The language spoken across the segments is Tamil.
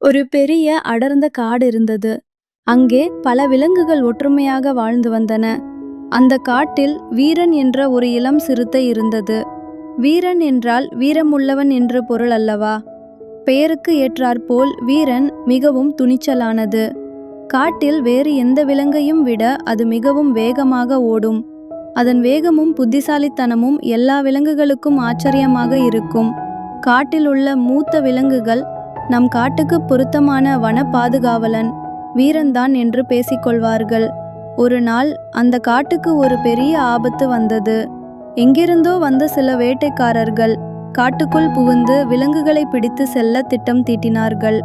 ஒரு பெரிய அடர்ந்த காடு இருந்தது. அங்கே பல விலங்குகள் ஒற்றுமையாக வாழ்ந்து வந்தன. அந்த காட்டில் வீரன் என்ற ஒரு இளம் சிறுத்தை இருந்தது. வீரன் என்றால் வீரமுள்ளவன் என்று பொருள் அல்லவா? பெயருக்கு ஏற்றாற்போல் வீரன் மிகவும் துணிச்சலானது. காட்டில் வேறு எந்த விலங்கையும் விட அது மிகவும் வேகமாக ஓடும். அதன் வேகமும் புத்திசாலித்தனமும் எல்லா விலங்குகளுக்கும் ஆச்சரியமாக இருக்கும். காட்டில் உள்ள மூத்த விலங்குகள் நம் காட்டுக்கு பொருத்தமான வன பாதுகாவலன் வீரன்தான் என்று பேசிக்கொள்வார்கள். ஒரு நாள் அந்த காட்டுக்கு ஒரு பெரிய ஆபத்து வந்தது. எங்கிருந்தோ வந்த சில வேட்டைக்காரர்கள் காட்டுக்குள் புகுந்து விலங்குகளை பிடித்து செல்ல திட்டம் தீட்டினார்கள்.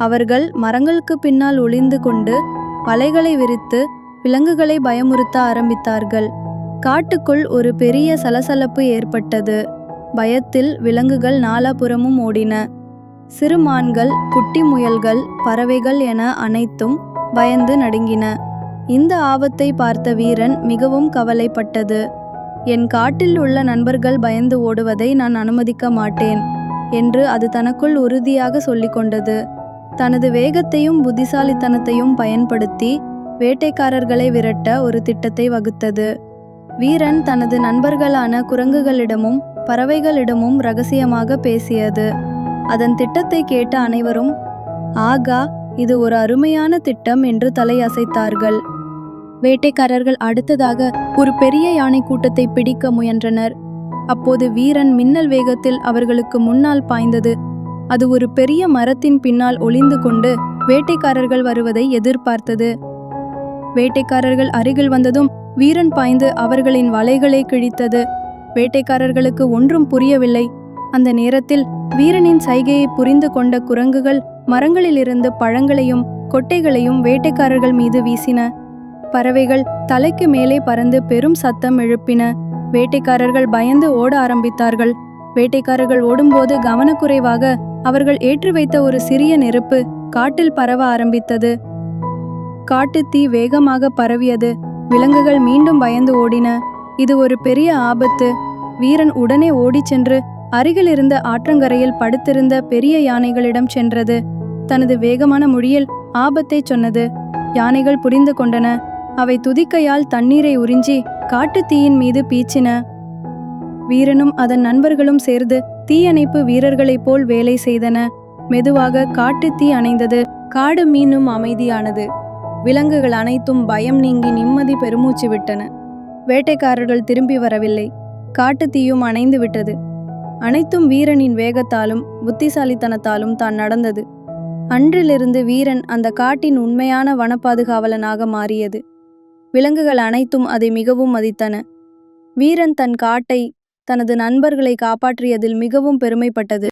அவர்கள் மரங்களுக்கு பின்னால் ஒளிந்து கொண்டு வலைகளை விரித்து விலங்குகளை பயமுறுத்த ஆரம்பித்தார்கள். காட்டுக்குள் ஒரு பெரிய சலசலப்பு ஏற்பட்டது. பயத்தில் விலங்குகள் நாலாபுறமும் ஓடின. சிறு மான்கள், குட்டி முயல்கள், பறவைகள் என அனைத்தும் பயந்து நடுங்கின. இந்த ஆபத்தை பார்த்த வீரன் மிகவும் கவலைப்பட்டது. என் காட்டில் உள்ள நண்பர்கள் பயந்து ஓடுவதை நான் அனுமதிக்க மாட்டேன் என்று அது தனக்குள் உறுதியாக சொல்லிக்கொண்டது. தனது வேகத்தையும் புத்திசாலித்தனத்தையும் பயன்படுத்தி வேட்டைக்காரர்களை விரட்ட ஒரு திட்டத்தை வகுத்தது. வீரன் தனது நண்பர்களான குரங்குகளிடமும் பறவைகளிடமும் ரகசியமாக பேசியது. அதன் திட்டத்தை கேட்ட அனைவரும் ஆகா, இது ஒரு அருமையான திட்டம் என்று தலையசைத்தார்கள். வேட்டைக்காரர்கள் அடுத்ததாக ஒரு பெரிய யானை கூட்டத்தை பிடிக்க முயன்றனர். அப்போது வீரன் மின்னல் வேகத்தில் அவர்களுக்கு முன்னால் பாய்ந்தது. அது ஒரு பெரிய மரத்தின் பின்னால் ஒளிந்து கொண்டு வேட்டைக்காரர்கள் வருவதை எதிர்பார்த்தது. வேட்டைக்காரர்கள் அருகில் வந்ததும் வீரன் பாய்ந்து அவர்களின் வலைகளை கிழித்தது. வேட்டைக்காரர்களுக்கு ஒன்றும் புரியவில்லை. அந்த நேரத்தில் வீரனின் சைகையை புரிந்து கொண்ட குரங்குகள் மரங்களிலிருந்து பழங்களையும் கொட்டைகளையும் வேட்டைக்காரர்கள் மீது வீசின. பறவைகள் தலைக்கு மேலே பறந்து பெரும் சத்தம் எழுப்பின. வேட்டைக்காரர்கள் பயந்து ஓட ஆரம்பித்தார்கள். வேட்டைக்காரர்கள் ஓடும்போது கவனக்குறைவாக அவர்கள் ஏற்றி வைத்த ஒரு சிறிய நெருப்பு காட்டில் பரவ ஆரம்பித்தது. காட்டுத்தீ வேகமாக பரவியது. விலங்குகள் மீண்டும் பயந்து ஓடின. இது ஒரு பெரிய ஆபத்து. வீரன் உடனே ஓடிச் சென்று அருகில் இருந்த ஆற்றங்கரையில் படுத்திருந்த பெரிய யானைகளிடம் சென்றது. தனது வேகமான மொழியில் ஆபத்தை சொன்னது. யானைகள் புரிந்து கொண்டன. அவை துதிக்கையால் தண்ணீரை உறிஞ்சி காட்டுத்தீயின் மீது பீச்சின. வீரனும் அதன் நண்பர்களும் சேர்ந்து தீயணைப்பு வீரர்களைப் போல் வேலை செய்தன. மெதுவாக காட்டுத்தீ அணைந்தது. காடு மீண்டும் அமைதியானது. விலங்குகள் அனைத்தும் பயம் நீங்கி நிம்மதி பெருமூச்சு விட்டன. வேட்டைக்காரர்கள் திரும்பி வரவில்லை. காட்டுத்தீயும் அணைந்து விட்டது. அனைத்தும் வீரனின் வேகத்தாலும் புத்திசாலித்தனத்தாலும் தான் நடந்தது. அன்றிலிருந்து வீரன் அந்த காட்டின் உண்மையான வனப்பாதுகாவலனாக மாறியது. விலங்குகள் அனைத்தும் அதை மிகவும் மதித்தன. வீரன் தன் காட்டை, தனது நண்பர்களை காப்பாற்றியதில் மிகவும் பெருமைப்பட்டது.